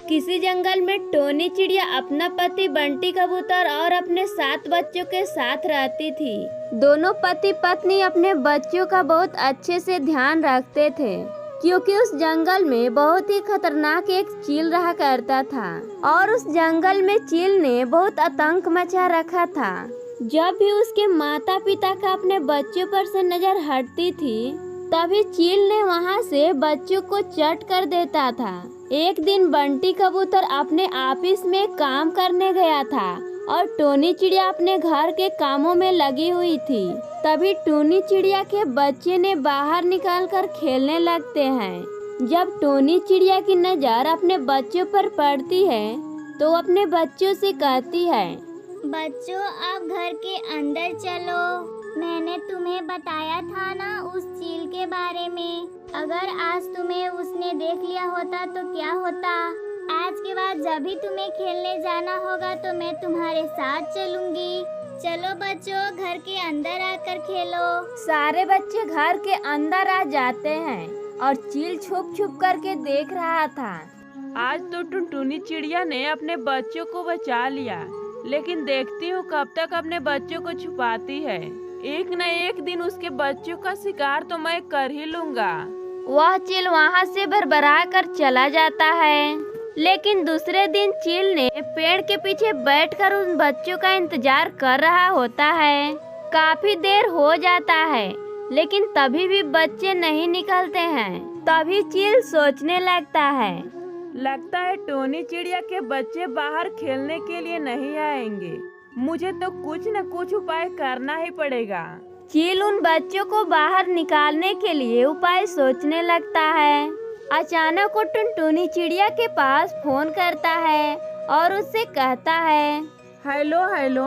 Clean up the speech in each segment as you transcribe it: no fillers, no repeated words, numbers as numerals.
किसी जंगल में टोनी चिड़िया अपना पति बंटी कबूतर और अपने 7 बच्चों के साथ रहती थी। दोनों पति पत्नी अपने बच्चों का बहुत अच्छे से ध्यान रखते थे, क्योंकि उस जंगल में बहुत ही खतरनाक एक चील रहा करता था और उस जंगल में चील ने बहुत आतंक मचा रखा था। जब भी उसके माता पिता का अपने बच्चों पर से नजर हटती थी, तभी चील ने वहां से बच्चों को चट कर देता था। एक दिन बंटी कबूतर अपने ऑफिस में काम करने गया था और टोनी चिड़िया अपने घर के कामों में लगी हुई थी। तभी टोनी चिड़िया के बच्चे ने बाहर निकलकर खेलने लगते हैं। जब टोनी चिड़िया की नज़र अपने बच्चों पर पड़ती है तो अपने बच्चों से कहती है, बच्चों आप घर के अंदर चलो। मैंने तुम्हें बताया था ना उस चील के बारे में। अगर आज तुम्हें उसने देख लिया होता तो क्या होता। आज के बाद जब भी तुम्हें खेलने जाना होगा तो मैं तुम्हारे साथ चलूंगी। चलो बच्चों घर के अंदर आकर खेलो। सारे बच्चे घर के अंदर आ जाते हैं और चील छुप छुप करके देख रहा था। आज तो टुनटुनी चिड़िया ने अपने बच्चों को बचा लिया, लेकिन देखती हूँ कब तक अपने बच्चों को छुपाती है। एक न एक दिन उसके बच्चों का शिकार तो मैं कर ही लूंगा। वह चील वहाँ से भरभरा कर चला जाता है। लेकिन दूसरे दिन चील ने पेड़ के पीछे बैठकर उन बच्चों का इंतजार कर रहा होता है। काफी देर हो जाता है, लेकिन तभी भी बच्चे नहीं निकलते हैं। तभी चील सोचने लगता है, लगता है टोनी चिड़िया के बच्चे बाहर खेलने के लिए नहीं आएंगे। मुझे तो कुछ न कुछ उपाय करना ही पड़ेगा। चील उन बच्चों को बाहर निकालने के लिए उपाय सोचने लगता है। अचानक वो टुनटुनी चिड़िया के पास फोन करता है और उससे कहता है, हेलो हेलो,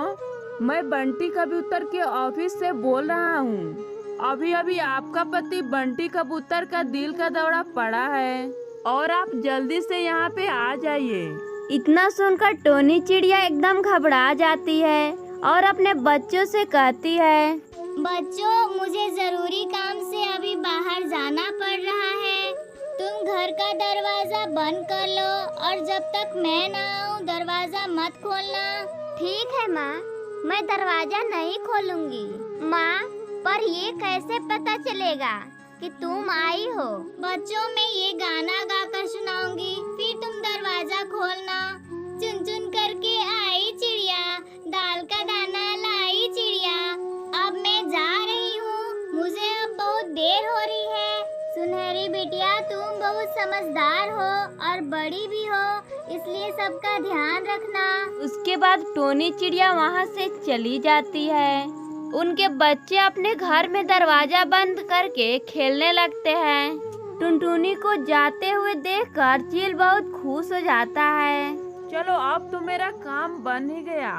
मैं बंटी कबूतर के ऑफिस से बोल रहा हूँ। अभी अभी आपका पति बंटी कबूतर का दिल का दौरा पड़ा है और आप जल्दी से यहाँ पे आ जाइए। इतना सुनकर टोनी चिड़िया एकदम घबरा जाती है और अपने बच्चों से कहती है, बच्चों मुझे जरूरी काम से अभी बाहर जाना पड़ रहा है। तुम घर का दरवाजा बंद कर लो और जब तक मैं ना आऊँ दरवाजा मत खोलना। ठीक है माँ, मैं दरवाजा नहीं खोलूंगी। माँ, पर ये कैसे पता चलेगा कि तुम आई हो? बच्चों मैं ये गाना गाकर सुनाऊंगी, फिर तुम दरवाजा खोलना। चुन चुन करके आई चिड़िया, दाल का दाना लाई चिड़िया। अब मैं जा रही हूँ, मुझे अब बहुत देर हो रही है। सुनहरी बिटिया तुम बहुत समझदार हो और बड़ी भी हो, इसलिए सबका ध्यान रखना। उसके बाद टोनी चिड़िया वहाँ से चली जाती है। उनके बच्चे अपने घर में दरवाजा बंद करके खेलने लगते हैं। टुनटुनी को जाते हुए देखकर चील बहुत खुश हो जाता है। चलो अब तो मेरा काम बन ही गया।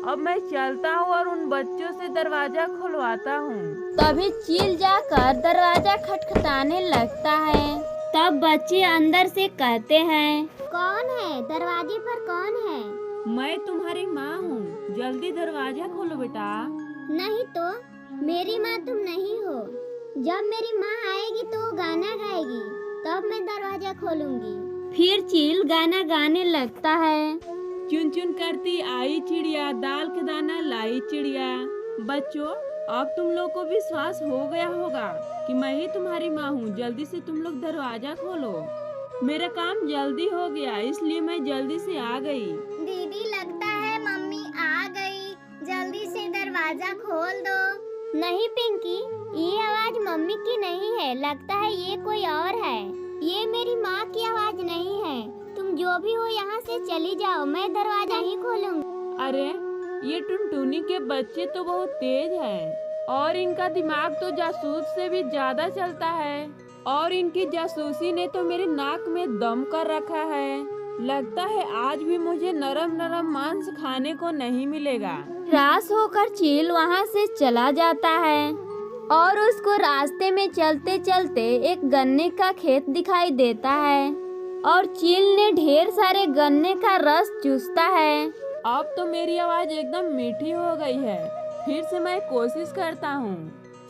अब मैं चलता हूँ और उन बच्चों से दरवाजा खुलवाता हूँ। तभी चील जाकर दरवाजा खटखटाने लगता है। तब बच्चे अंदर से कहते हैं, कौन है? दरवाजे पर कौन है? मैं तुम्हारी माँ हूँ, जल्दी दरवाजा खोलो बेटा। नहीं तो मेरी माँ तुम नहीं हो। जब मेरी माँ आएगी तो वो गाना गाएगी, तब मैं दरवाजा खोलूंगी। फिर चील गाना गाने लगता है। चुन चुन करती आई चिड़िया, दाल का दाना लाई चिड़िया। बच्चों अब तुम लोग को विश्वास हो गया होगा कि मैं ही तुम्हारी माँ हूँ। जल्दी से तुम लोग दरवाजा खोलो। मेरा काम जल्दी हो गया, इसलिए मैं जल्दी से आ गई। दीदी लगता है मम्मी आ गई, जल्दी से दरवाजा खोल दो। नहीं पिंकी, ये आवाज मम्मी की नहीं है, लगता है ये कोई और है। ये मेरी माँ की आवाज नहीं है। तुम जो भी हो यहाँ से चली जाओ, मैं दरवाजा ही खोलूंगी। अरे ये टुनटुनी के बच्चे तो बहुत तेज हैं और इनका दिमाग तो जासूस से भी ज्यादा चलता है और इनकी जासूसी ने तो मेरी नाक में दम कर रखा है। लगता है आज भी मुझे नरम नरम मांस खाने को नहीं मिलेगा। रास होकर चील वहाँ से चला जाता है और उसको रास्ते में चलते चलते एक गन्ने का खेत दिखाई देता है और चील ने ढेर सारे गन्ने का रस चूसता है। अब तो मेरी आवाज एकदम मीठी हो गई है। फिर से मैं कोशिश करता हूँ,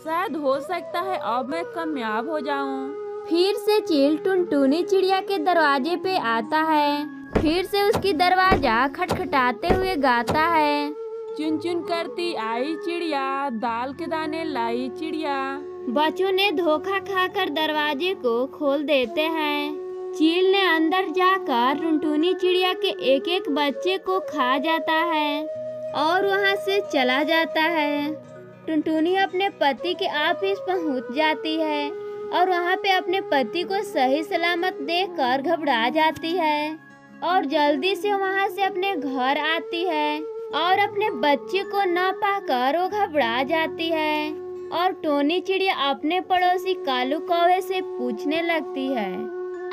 शायद हो सकता है अब मैं कामयाब हो जाऊँ। फिर से चील टुनटुनी चिड़िया के दरवाजे पे आता है। फिर से उसकी दरवाजा खटखटाते हुए गाता है। चुन चुन करती आई चिड़िया, दाल के दाने लाई चिड़िया। बच्चों ने धोखा खाकर दरवाजे को खोल देते हैं। चील ने अंदर जाकर टुनटुनी चिड़िया के एक एक बच्चे को खा जाता है और वहां से चला जाता है। टुनटुनी अपने पति के ऑफिस पहुंच जाती है और वहां पे अपने पति को सही सलामत देखकर घबरा जाती है और जल्दी से वहां से अपने घर आती है और अपने बच्चे को न पाकर वो घबरा जाती है और टोनी चिड़िया अपने पड़ोसी कालू कौवे से पूछने लगती है।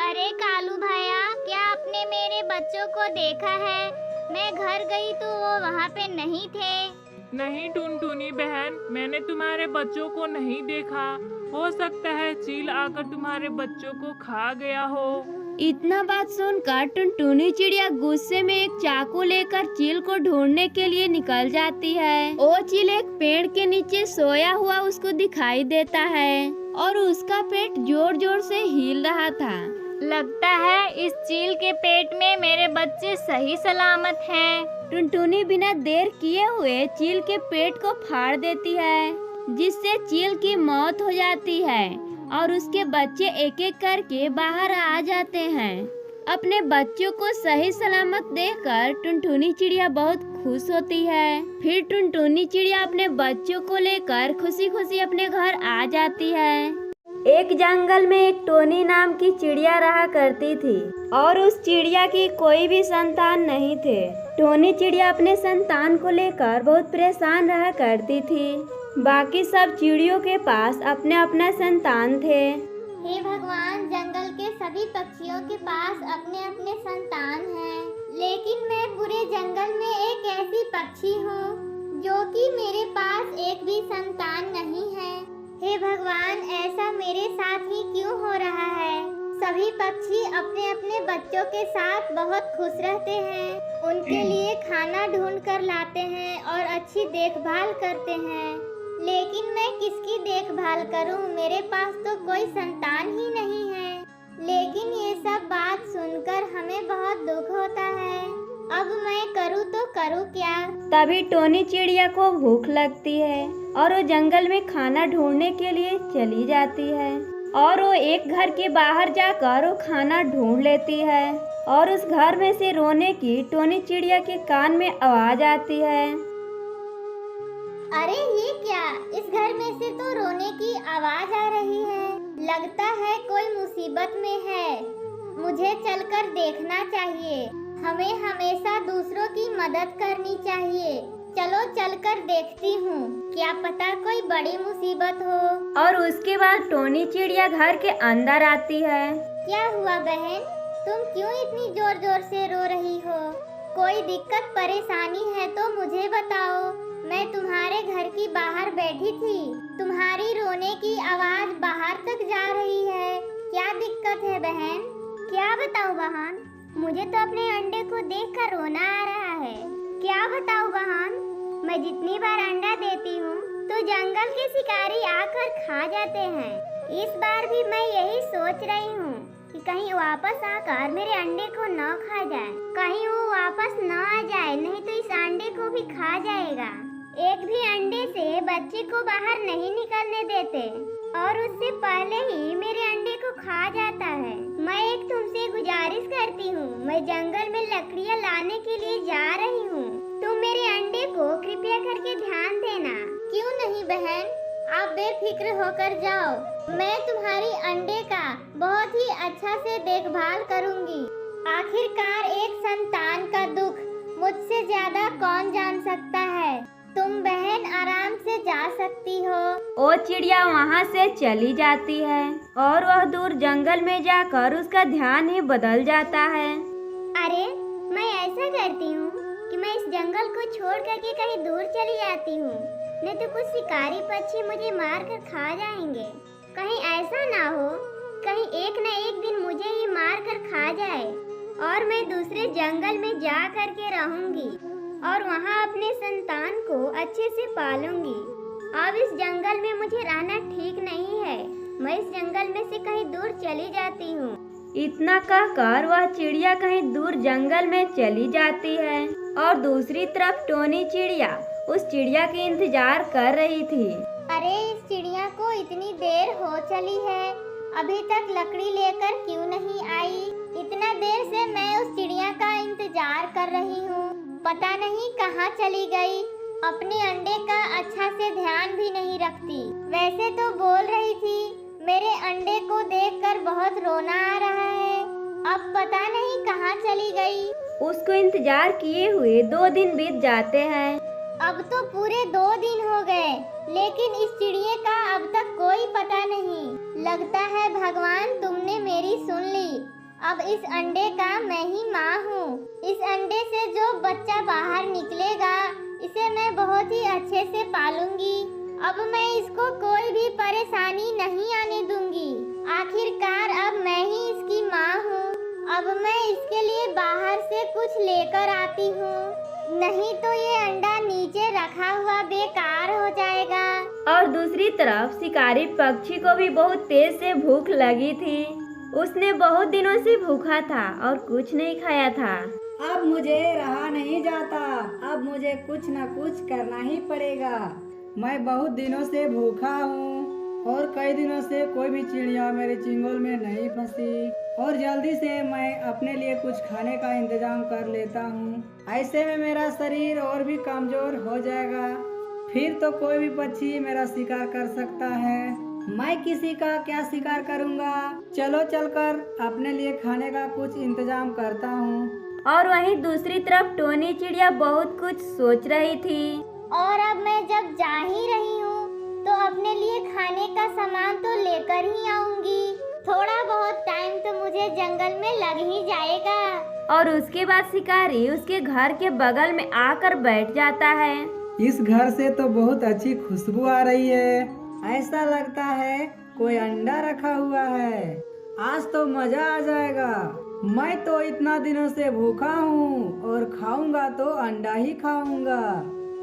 अरे कालू भैया, क्या आपने मेरे बच्चों को देखा है? मैं घर गई तो वो वहाँ पे नहीं थे। नहीं टुनटुनी बहन, मैंने तुम्हारे बच्चों को नहीं देखा। हो सकता है चील आकर तुम्हारे बच्चों को खा गया हो। इतना बात सुनकर टुनटुनी चिड़िया गुस्से में एक चाकू लेकर चील को ढूंढने के लिए निकल जाती है। वो चील एक पेड़ के नीचे सोया हुआ उसको दिखाई देता है और उसका पेट जोर जोर से हिल रहा था। लगता है इस चील के पेट में मेरे बच्चे सही सलामत हैं। टुनटुनी बिना देर किए हुए चील के पेट को फाड़ देती है, जिससे चील की मौत हो जाती है और उसके बच्चे एक एक करके बाहर आ जाते हैं। अपने बच्चों को सही सलामत देखकर टुनटुनी चिड़िया बहुत खुश होती है। फिर टुनटुनी चिड़िया अपने बच्चों को लेकर खुशी खुशी अपने घर आ जाती है। एक जंगल में एक टोनी नाम की चिड़िया रहा करती थी और उस चिड़िया की कोई भी संतान नहीं थे। टोनी चिड़िया अपने संतान को लेकर बहुत परेशान रहा करती थी। बाकी सब चिड़ियों के पास अपने अपना संतान थे। हे भगवान, जंगल के सभी पक्षियों के पास अपने अपने संतान हैं, लेकिन मैं पूरे जंगल में एक ऐसी पक्षी हूँ जो कि मेरे पास एक भी संतान नहीं है। हे भगवान, ऐसा मेरे साथ ही क्यों हो रहा है? सभी पक्षी अपने अपने बच्चों के साथ बहुत खुश रहते हैं, उनके लिए खाना ढूंढ कर लाते हैं और अच्छी देखभाल करते हैं, लेकिन मैं किसकी देखभाल करूं? मेरे पास तो कोई संतान ही नहीं है। लेकिन ये सब बात सुनकर हमें बहुत दुख होता है। अब मैं करूं तो करूं क्या? तभी टोनी चिड़िया को भूख लगती है और वो जंगल में खाना ढूंढने के लिए चली जाती है और वो एक घर के बाहर जाकर वो खाना ढूंढ लेती है और उस घर में से रोने की टोनी चिड़िया के कान में आवाज आती है। अरे ये क्या? इस घर में से तो रोने की आवाज आ रही है। लगता है कोई मुसीबत में है। मुझे चलकर देखना चाहिए। हमें हमेशा दूसरों की मदद करनी चाहिए। चलो चलकर देखती हूँ, क्या पता कोई बड़ी मुसीबत हो। और उसके बाद टोनी चिड़िया घर के अंदर आती है। क्या हुआ बहन? तुम क्यों इतनी जोर जोर से रो रही हो? कोई दिक्कत परेशानी है तो मुझे बताओ। मैं तुम्हारे घर की बाहर बैठी थी, तुम्हारी रोने की आवाज बाहर तक जा रही है। क्या दिक्कत है बहन? क्या बताऊं बहन? मुझे तो अपने अंडे को देखकर रोना आ रहा है। क्या बताऊं बहन? मैं जितनी बार अंडा देती हूँ तो जंगल के शिकारी आकर खा जाते हैं। इस बार भी मैं यही सोच रही हूँ कि कहीं वापस आकर मेरे अंडे को न खा जाए। कहीं वो वापस न आ जाए, नहीं तो इस अंडे को भी खा जाएगा। एक भी अंडे से बच्चे को बाहर नहीं निकलने देते और उससे पहले ही मेरे अंडे को खा जाता है। मैं एक तुमसे गुजारिश करती हूँ, मैं जंगल में लकड़ियाँ लाने के लिए जा रही हूँ। तुम मेरे अंडे को कृपया करके ध्यान देना। क्यों नहीं बहन, आप बेफिक्र होकर जाओ। मैं तुम्हारी अंडे का बहुत ही अच्छा से देखभाल करूँगी। आखिरकार एक संतान का दुख मुझसे ज्यादा कौन जान सकता है। तुम बहन आराम से जा सकती हो। वो चिड़िया वहाँ से चली जाती है और वह दूर जंगल में जाकर उसका ध्यान ही बदल जाता है। अरे मैं ऐसा करती हूँ कि मैं इस जंगल को छोड़ करके कहीं दूर चली जाती हूँ, नहीं तो कुछ शिकारी पक्षी मुझे मार कर खा जाएंगे। कहीं ऐसा ना हो कहीं एक न एक दिन मुझे ही मार कर खा जाए और मैं दूसरे जंगल में जा करके रहूंगी और वहाँ अपने संतान को अच्छे से पालूंगी। अब इस जंगल में मुझे रहना ठीक नहीं है। मैं इस जंगल में से कहीं दूर चली जाती हूँ। इतना कहकर वह चिड़िया कहीं दूर जंगल में चली जाती है और दूसरी तरफ टोनी चिड़िया उस चिड़िया के इंतजार कर रही थी। अरे इस चिड़िया को इतनी देर हो चली है, अभी तक लकड़ी लेकर क्यों नहीं आई? इतना देर से मैं उस चिड़िया का इंतजार कर रही हूँ, पता नहीं कहाँ चली गई। अपने अंडे का अच्छा से ध्यान भी नहीं रखती। वैसे तो बोल रही थी मेरे अंडे को देखकर बहुत रोना आ रहा है, अब पता नहीं कहाँ चली गई। उसको इंतजार किए हुए 2 दिन बीत जाते हैं। अब तो पूरे 2 दिन हो गए, लेकिन इस चिड़िया का अब तक कोई पता नहीं। लगता है भगवान तुमने मेरी सुन ली। अब इस अंडे का मैं ही माँ हूँ। इस अंडे से जो बच्चा बाहर निकलेगा इसे मैं बहुत ही अच्छे से पालूंगी। अब मैं इसको कोई भी परेशानी नहीं आने दूंगी। आखिरकार अब मैं ही इसकी माँ हूँ। अब मैं इसके लिए बाहर से कुछ लेकर आती हूँ, नहीं तो ये अंडा नीचे रखा हुआ बेकार हो जाएगा। और दूसरी तरफ शिकारी पक्षी को भी बहुत तेज से भूख लगी थी। उसने बहुत दिनों से भूखा था और कुछ नहीं खाया था। अब मुझे रहा नहीं जाता, अब मुझे कुछ न कुछ करना ही पड़ेगा। मैं बहुत दिनों से भूखा हूँ और कई दिनों से कोई भी चिड़िया मेरे चिंगोल में नहीं फंसी, और जल्दी से मैं अपने लिए कुछ खाने का इंतजाम कर लेता हूँ। ऐसे में मेरा शरीर और भी कमजोर हो जाएगा, फिर तो कोई भी पक्षी मेरा शिकार कर सकता है। मैं किसी का क्या शिकार करूँगा? चलो चलकर अपने लिए खाने का कुछ इंतजाम करता हूँ। और वहीं दूसरी तरफ टोनी चिड़िया बहुत कुछ सोच रही थी। और अब मैं जब जा ही रही हूँ तो अपने लिए खाने का सामान तो लेकर ही आऊंगी। थोड़ा बहुत टाइम तो मुझे जंगल में लग ही जाएगा। और उसके बाद शिकारी उसके घर के बगल में आकर बैठ जाता है। इस घर से तो बहुत अच्छी खुशबू आ रही है, ऐसा लगता है कोई अंडा रखा हुआ है। आज तो मजा आ जाएगा। मैं तो इतना दिनों से भूखा हूँ और खाऊंगा तो अंडा ही खाऊंगा।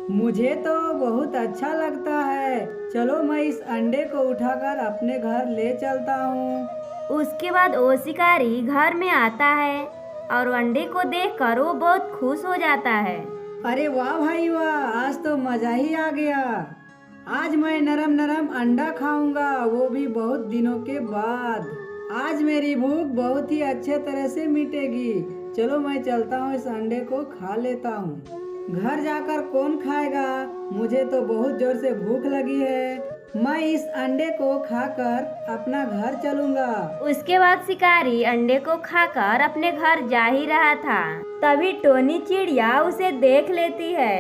मुझे तो बहुत अच्छा लगता है। चलो मैं इस अंडे को उठाकर अपने घर ले चलता हूँ। उसके बाद वो शिकारी घर में आता है और अंडे को देखकर वो बहुत खुश हो जाता है। अरे वाह भाई वाह, आज तो मजा ही आ गया। आज मैं नरम नरम अंडा खाऊंगा, वो भी बहुत दिनों के बाद। आज मेरी भूख बहुत ही अच्छे तरह से मिटेगी। चलो मैं चलता हूँ, इस अंडे को खा लेता हूँ। घर जाकर कौन खाएगा? मुझे तो बहुत जोर से भूख लगी है। मैं इस अंडे को खाकर अपना घर चलूंगा। उसके बाद शिकारी अंडे को खाकर अपने घर जा ही रहा था, तभी टोनी चिड़िया उसे देख लेती है।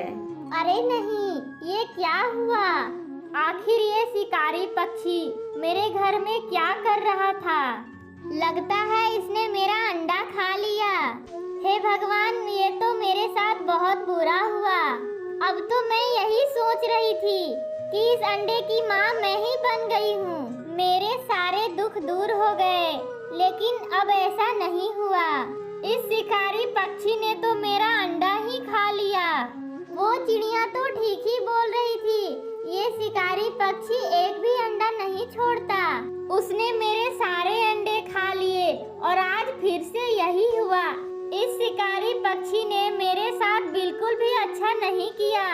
अरे नहीं, ये क्या हुआ? आखिर ये शिकारी पक्षी मेरे घर में क्या कर रहा था? लगता है इसने मेरा अंडा खा लिया। हे भगवान, ये तो मेरे साथ बहुत बुरा हुआ। अब तो मैं यही सोच रही थी कि इस अंडे की माँ मैं ही बन गई हूँ। मेरे सारे दुख दूर हो गए, लेकिन अब ऐसा नहीं हुआ। इस शिकारी पक्षी ने तो मेरा अंडा ही खा लिया। वो चिड़िया तो ठीक ही बोल रही थी, ये शिकारी पक्षी एक भी अंडा नहीं छोड़ता। उसने मेरे सारे अंडे खा लिए और आज फिर से यही हुआ। इस शिकारी पक्षी ने मेरे साथ बिल्कुल भी अच्छा नहीं किया।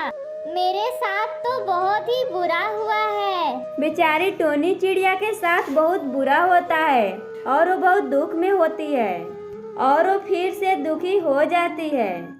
मेरे साथ तो बहुत ही बुरा हुआ है। बेचारी टोनी चिड़िया के साथ बहुत बुरा होता है और वो बहुत दुख में होती है और वो फिर से दुखी हो जाती है।